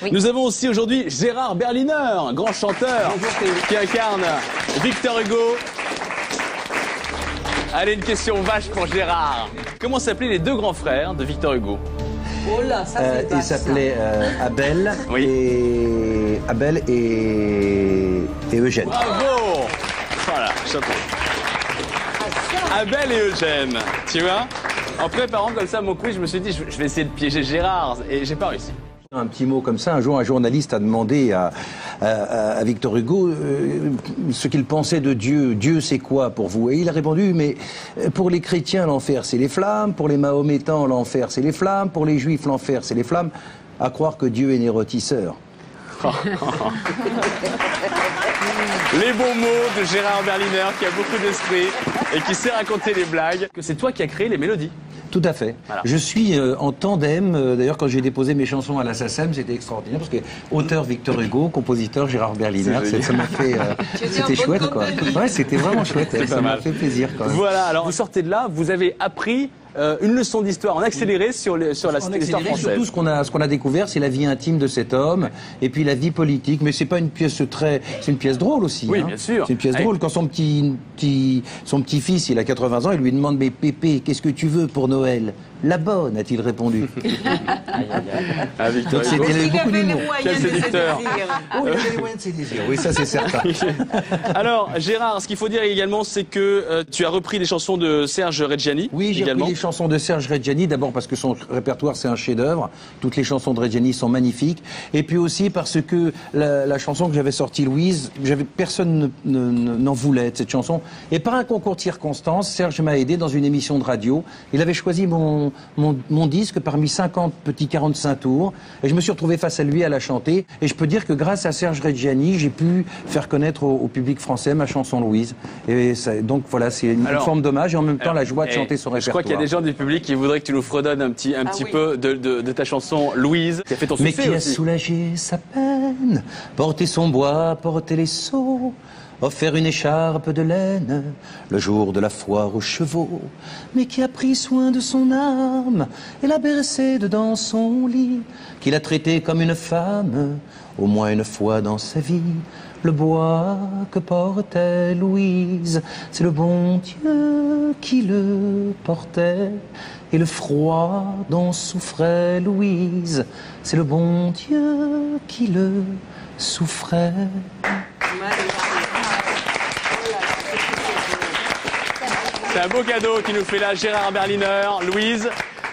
Oui. Nous avons aussi aujourd'hui Gérard Berliner, grand chanteur, qui incarne Victor Hugo. Allez, une question vache pour Gérard. Comment s'appelaient les deux grands frères de Victor Hugo? Oh là, ça c'est Il s'appelait Abel, Oui. et Eugène. Bravo! Voilà, chapeau. Abel et Eugène, tu vois? En préparant comme ça mon quiz, je me suis dit, je vais essayer de piéger Gérard, et j'ai pas réussi. Un petit mot comme ça, un jour un journaliste a demandé à Victor Hugo ce qu'il pensait de Dieu. Dieu c'est quoi pour vous? Et il a répondu, mais pour les chrétiens l'enfer c'est les flammes, pour les mahométans l'enfer c'est les flammes, pour les juifs l'enfer c'est les flammes, à croire que Dieu est nérotisseur. Les bons mots de Gérard Berliner qui a beaucoup d'esprit et qui sait raconter les blagues. Que c'est toi qui as créé les mélodies. Tout à fait. Voilà. Je suis en tandem. D'ailleurs, quand j'ai déposé mes chansons à la SACEM, c'était extraordinaire parce que auteur Victor Hugo, compositeur Gérard Berliner, ça m'a fait. C'était chouette, quoi. Ouais, c'était vraiment chouette. Ça m'a fait plaisir, quand même. Voilà. Alors, vous sortez de là, vous avez appris une leçon d'histoire en accéléré sur l'histoire française. Surtout, ce qu'on a découvert, c'est la vie intime de cet homme et puis la vie politique. Mais c'est pas une pièce c'est une pièce drôle aussi. Oui, hein. bien sûr. C'est une pièce drôle. Quand son petit-fils, il a 80 ans, il lui demande, mais Pépé, qu'est-ce que tu veux pour Noël? La bonne, a-t-il répondu. Ah, Victor Donc Hugo. il avait beaucoup d'humour. Quel séducteur. Oh, il avait les moyens de ses désirs. Oui, ça c'est certain. Alors, Gérard, ce qu'il faut dire également, c'est que tu as repris des chansons de Serge Reggiani. Oui, j'ai repris les chansons de Serge Reggiani, d'abord parce que son répertoire c'est un chef-d'œuvre. Toutes les chansons de Reggiani sont magnifiques. Et puis aussi parce que la chanson que j'avais sortie, Louise, personne n'en voulait de cette chanson. Et par un concours de circonstances, Serge m'a aidé dans une émission de radio. Il avait choisi mon disque parmi 50 petits 45 tours. Et je me suis retrouvé face à lui à la chanter. Et je peux dire que grâce à Serge Reggiani, j'ai pu faire connaître au public français ma chanson Louise. Et donc voilà, c'est une forme d'hommage et en même temps la joie de chanter son répertoire. Je crois qu'il y a des gens du public qui voudraient que tu nous fredonnes un petit peu de ta chanson Louise, qui a fait ton succès aussi. Mais qui a soulagé sa peine, porté son bois, porté les seaux, offert une écharpe de laine le jour de la foire aux chevaux, mais qui a pris soin de son âme et l'a bercée dedans son lit, qu'il a traité comme une femme au moins une fois dans sa vie. Le bois que portait Louise, c'est le bon Dieu qui le portait. Et le froid dont souffrait Louise, c'est le bon Dieu qui le souffrait. C'est un beau cadeau qui nous fait là Gérard Berliner. Louise,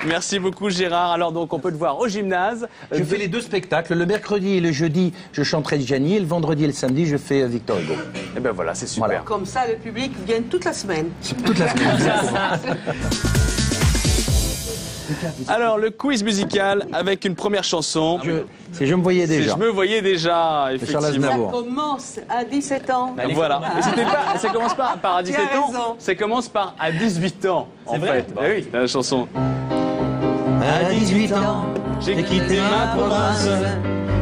merci beaucoup Gérard. Alors donc on peut te voir au gymnase. Je fais les deux spectacles. Le mercredi et le jeudi, je chante Reggiani. Et le vendredi et le samedi, je fais Victor Hugo. Et ben voilà, c'est super. Voilà. Comme ça, le public vient toute la semaine. Toute la semaine. Alors le quiz musical avec une première chanson. Je me voyais déjà. Je me voyais déjà, effectivement. Ça commence à 17 ans. Voilà. Mais ça commence pas par à 17 ans. Ça commence par à 18 ans, en fait. Bah oui, la chanson. À 18 ans, J'ai quitté ma province,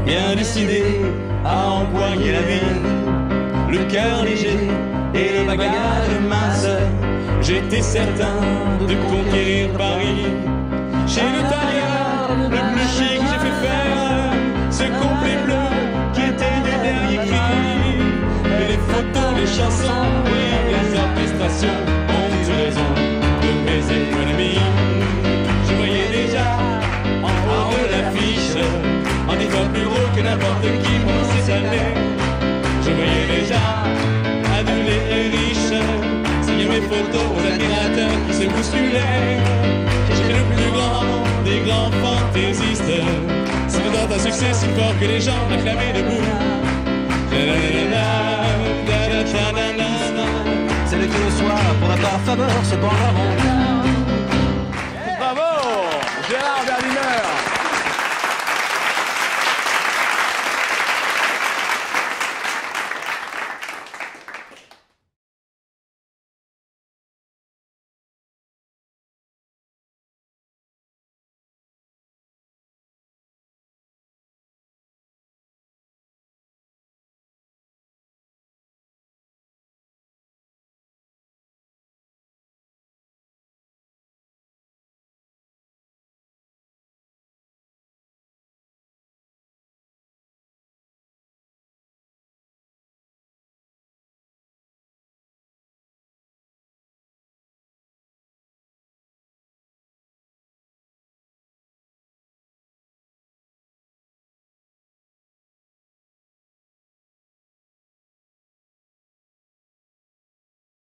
bien décidé à empoigner la vie. Le cœur léger et le bagage mince, j'étais certain de conquérir Paris. Chez le tailleur, le bleu chic, j'ai fait faire ce complet bleu qui était des derniers cris. Et les photos, les chansons et les orchestrations ont eu raison de mes économies. Je voyais déjà en haut de l'affiche, en étant plus gros que n'importe qui pendant ces années. Je voyais déjà adulé et riche, signer mes photos aux admirateurs qui se bousculaient. J'étais le plus grand des grands fantaisistes. C'est dans un succès si fort que les gens m'acclamaient debout. c'est le qui le soir pour la part faveur, c'est bon la montagne.